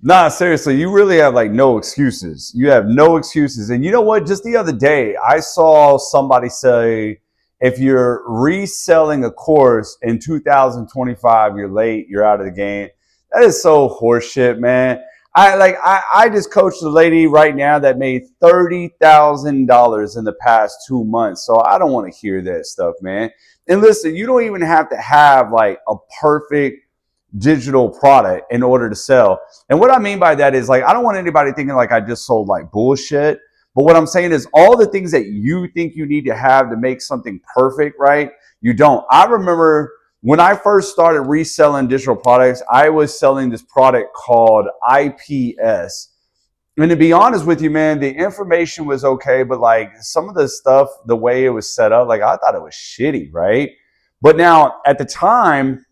Nah, seriously, you really have like no excuses. You have no excuses. And you know what? Just the other day, I saw somebody say if you're reselling a course in 2025, you're late, you're out of the game. That is so horseshit, man. I just coached a lady right now that made $30,000 in the past 2 months. So I don't want to hear that stuff, man. And listen, you don't even have to have like a perfect digital product in order to sell. And what I mean by that is like, I don't want anybody thinking like I just sold like bullshit. But what I'm saying is all the things that you think you need to have to make something perfect, right? You don't. I remember when I first started reselling digital products, I was selling this product called IPS. And to be honest with you, man, the information was okay, but like some of the stuff, the way it was set up, like I thought it was shitty, right? But now at the time,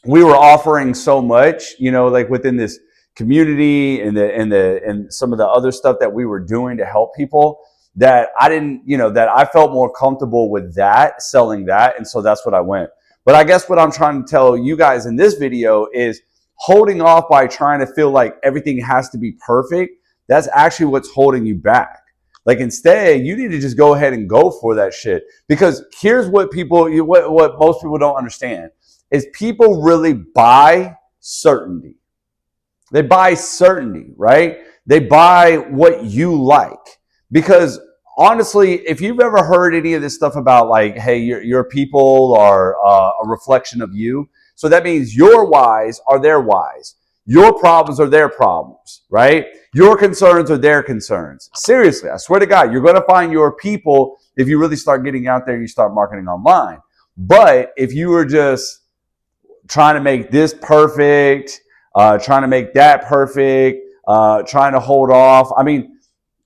we were offering so much, like within this community and some of the other stuff that we were doing to help people that I didn't, that I felt more comfortable with that, selling that. And so that's what I went. But I guess what I'm trying to tell you guys in this video is holding off by trying to feel like everything has to be perfect. That's actually what's holding you back. Like instead, you need to just go ahead and go for that shit. Because here's what what most people don't understand is people really buy certainty. They buy certainty, right? They buy what you like. Because honestly, if you've ever heard any of this stuff about like, hey, your people are a reflection of you. So that means your whys are their whys. Your problems are their problems, right? Your concerns are their concerns. Seriously, I swear to God, you're going to find your people if you really start getting out there and you start marketing online. But if you were just trying to make this perfect, trying to make that perfect, trying to hold off. I mean,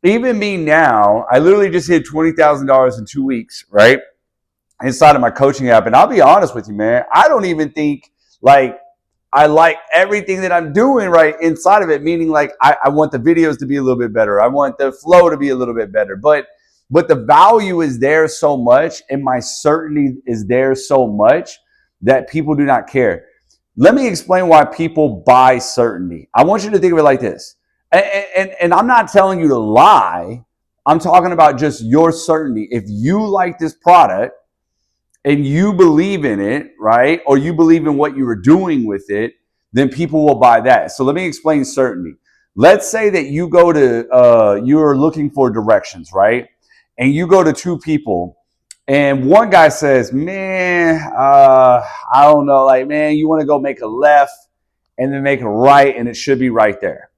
even me now, I literally just hit $20,000 in 2 weeks, right? Inside of my coaching app. And I'll be honest with you, man, I don't even think like I like everything that I'm doing right inside of it, meaning like I want the videos to be a little bit better. I want the flow to be a little bit better. But the value is there so much and my certainty is there so much that people do not care. Let me explain why people buy certainty. I want you to think of it like this. And I'm not telling you to lie. I'm talking about just your certainty. If you like this product and you believe in it, right? Or you believe in what you were doing with it, then people will buy that. So let me explain certainty. Let's say that you go to, you're looking for directions, right? And you go to two people. And one guy says, man, I don't know, like, man, you want to go make a left and then make a right and it should be right there.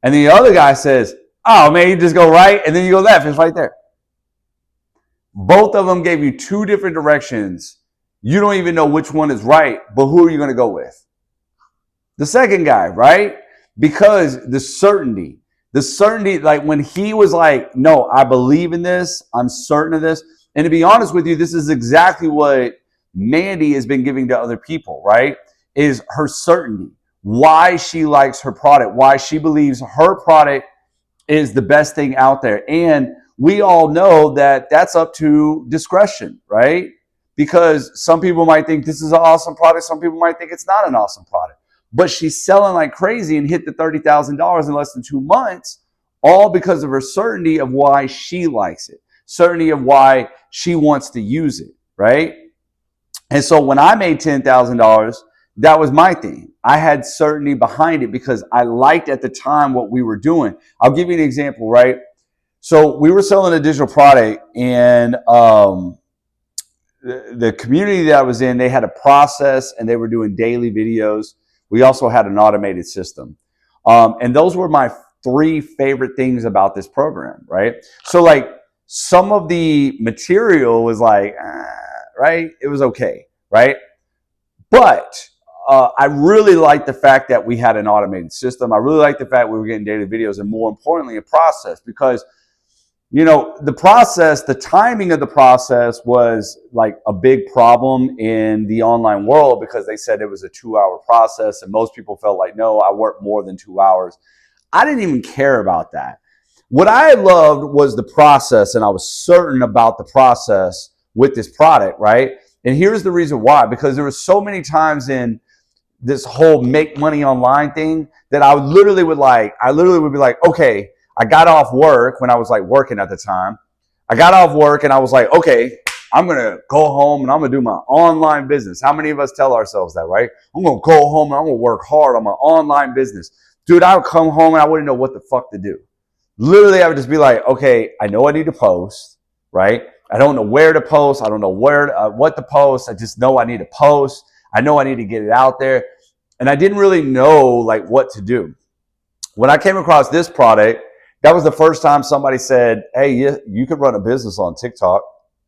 And the other guy says, oh, man, you just go right and then you go left. It's right there. Both of them gave you two different directions. You don't even know which one is right, but who are you going to go with? The second guy, right? Because the certainty, like when he was like, no, I believe in this, I'm certain of this. And to be honest with you, this is exactly what Mandy has been giving to other people, right? Is her certainty, why she likes her product, why she believes her product is the best thing out there. And we all know that that's up to discretion, right? Because some people might think this is an awesome product. Some people might think it's not an awesome product. But she's selling like crazy and hit the $30,000 in less than 2 months, all because of her certainty of why she likes it. Certainty of why she wants to use it, right? And so when I made $10,000, that was my thing. I had certainty behind it because I liked at the time what we were doing. I'll give you an example, right? So we were selling a digital product and the community that I was in, they had a process and they were doing daily videos. We also had an automated system. And those were my 3 favorite things about this program, right? So like, some of the material was like, right? It was okay, right? But I really liked the fact that we had an automated system. I really liked the fact we were getting daily videos and more importantly, a process because, the process, the timing of the process was like a big problem in the online world because they said it was a 2-hour process and most people felt like, no, I work more than 2 hours. I didn't even care about that. What I loved was the process, and I was certain about the process with this product, right? And here's the reason why, because there were so many times in this whole make money online thing that I literally would be like, okay, I got off work when I was like working at the time. I got off work and I was like, okay, I'm going to go home and I'm going to do my online business. How many of us tell ourselves that, right? I'm going to go home and I'm going to work hard on my online business. Dude, I would come home and I wouldn't know what the fuck to do. Literally, I would just be like, okay, I know I need to post, right? I don't know where to post. I don't know what to post. I just know I need to post. I know I need to get it out there. And I didn't really know like what to do. When I came across this product, that was the first time somebody said, hey, you could run a business on TikTok.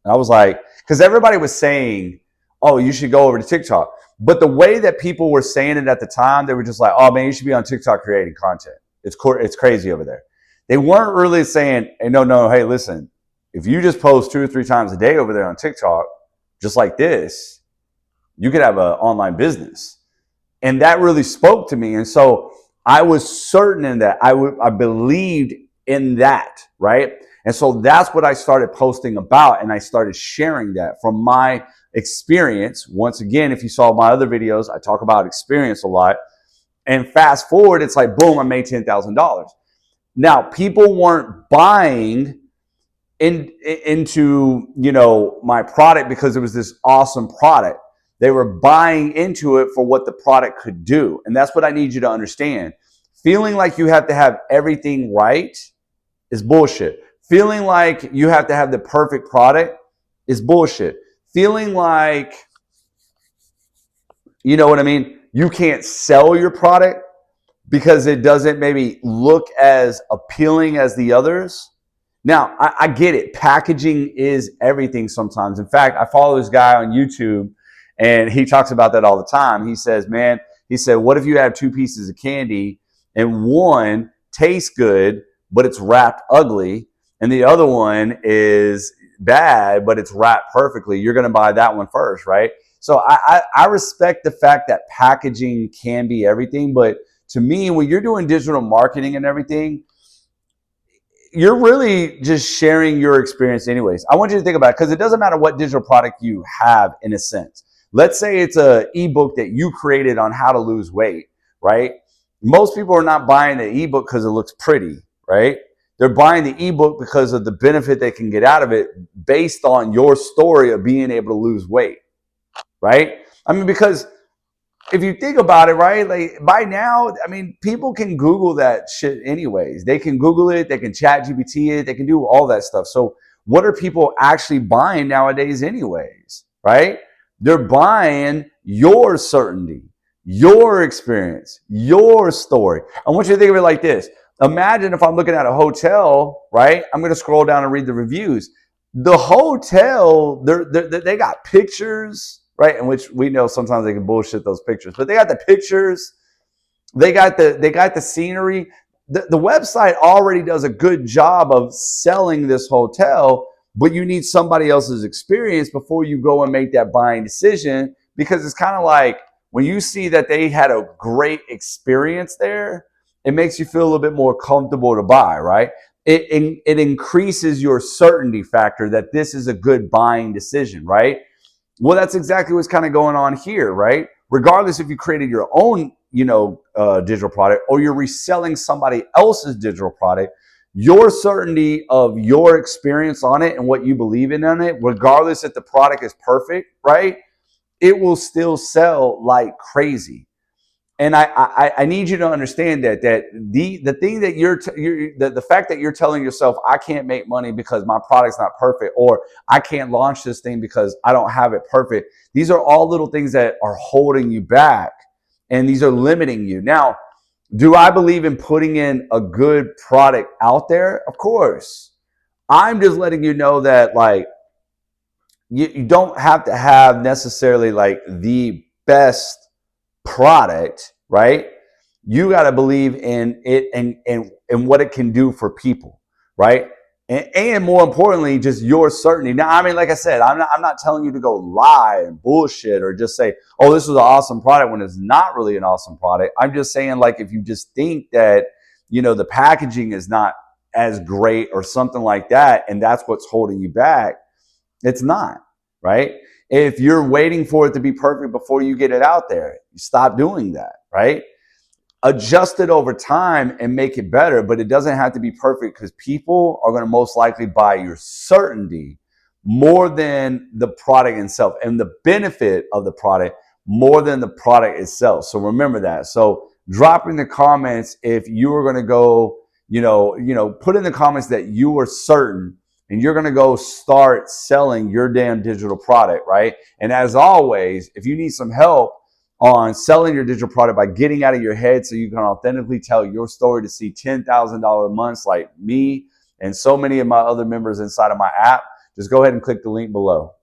And I was like, because everybody was saying, oh, you should go over to TikTok. But the way that people were saying it at the time, they were just like, oh man, you should be on TikTok creating content. It's crazy over there. They weren't really saying, hey, no, hey, listen, if you just post 2 or 3 times a day over there on TikTok, just like this, you could have an online business. And that really spoke to me. And so I was certain in that. I believed in that, right? And so that's what I started posting about. And I started sharing that from my experience. Once again, if you saw my other videos, I talk about experience a lot. And fast forward, it's like, boom, I made $10,000. Now, people weren't buying into, my product because it was this awesome product. They were buying into it for what the product could do. And that's what I need you to understand. Feeling like you have to have everything right is bullshit. Feeling like you have to have the perfect product is bullshit. Feeling like, you know what I mean? You can't sell your product because it doesn't maybe look as appealing as the others. Now, I get it. Packaging is everything sometimes. In fact, I follow this guy on YouTube and he talks about that all the time. He says, what if you have 2 pieces of candy and one tastes good, but it's wrapped ugly, and the other one is bad, but it's wrapped perfectly? You're going to buy that one first, right? So I respect the fact that packaging can be everything, but to me, when you're doing digital marketing and everything, you're really just sharing your experience anyways. I want you to think about it because it doesn't matter what digital product you have in a sense. Let's say it's an ebook that you created on how to lose weight, right? Most people are not buying the ebook because it looks pretty, right? They're buying the ebook because of the benefit they can get out of it based on your story of being able to lose weight, right? I mean, because if you think about it, right, like by now, I mean, people can Google that shit anyways. They can Google it, they can chat GPT it, they can do all that stuff. So what are people actually buying nowadays anyways, right? They're buying your certainty, your experience, your story. I want you to think of it like this. Imagine if I'm looking at a hotel, right? I'm going to scroll down and read the reviews. The hotel, they got pictures, right? In which we know sometimes they can bullshit those pictures, but they got the pictures, they got the scenery. The website already does a good job of selling this hotel, but you need somebody else's experience before you go and make that buying decision, because it's kind of like when you see that they had a great experience there, it makes you feel a little bit more comfortable to buy, right? It increases your certainty factor that this is a good buying decision, right? Well, that's exactly what's kind of going on here, right? Regardless if you created your own, digital product or you're reselling somebody else's digital product, your certainty of your experience on it and what you believe in on it, regardless if the product is perfect, right? It will still sell like crazy. And I need you to understand that the thing that the fact that you're telling yourself, I can't make money because my product's not perfect, or I can't launch this thing because I don't have it perfect. These are all little things that are holding you back, and these are limiting you. Now, do I believe in putting in a good product out there? Of course. I'm just letting you know that like you don't have to have necessarily like the best product, right? You got to believe in it and what it can do for people, right? And more importantly, just your certainty. Now, I mean, like I said, I'm not telling you to go lie and bullshit or just say, oh, this was an awesome product when it's not really an awesome product. I'm just saying, like, if you just think that, the packaging is not as great or something like that, and that's what's holding you back, it's not, right? If you're waiting for it to be perfect before you get it out there, you stop doing that, right? Adjust it over time and make it better, but it doesn't have to be perfect because people are going to most likely buy your certainty more than the product itself and the benefit of the product more than the product itself. So remember that. So drop in the comments if you are going to go, put in the comments that you are certain and you're going to go start selling your damn digital product, right? And as always, if you need some help on selling your digital product by getting out of your head so you can authentically tell your story to see $10,000 months like me and so many of my other members inside of my app, just go ahead and click the link below.